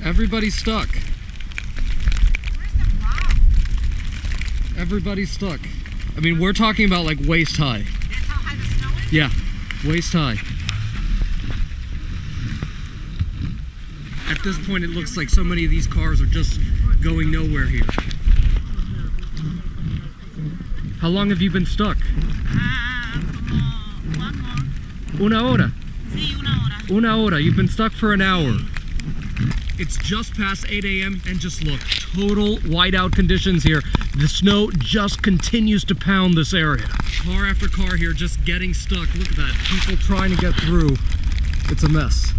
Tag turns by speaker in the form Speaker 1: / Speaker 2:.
Speaker 1: Everybody's stuck.
Speaker 2: Where's the rock?
Speaker 1: Everybody's stuck. I mean, we're talking about like waist high.
Speaker 2: That's how high the snow is?
Speaker 1: Yeah, waist high. At this point, it looks like so many of these cars are just going nowhere here. How long have you been stuck?
Speaker 2: Como 1 more.
Speaker 1: Una hora.
Speaker 2: Sí, 1 hora.
Speaker 1: Una hora. You've been stuck for an hour. It's just past 8 a.m. and just look, total whiteout conditions here. The snow just continues to pound this area. Car after car here just getting stuck. Look at that. People trying to get through. It's a mess.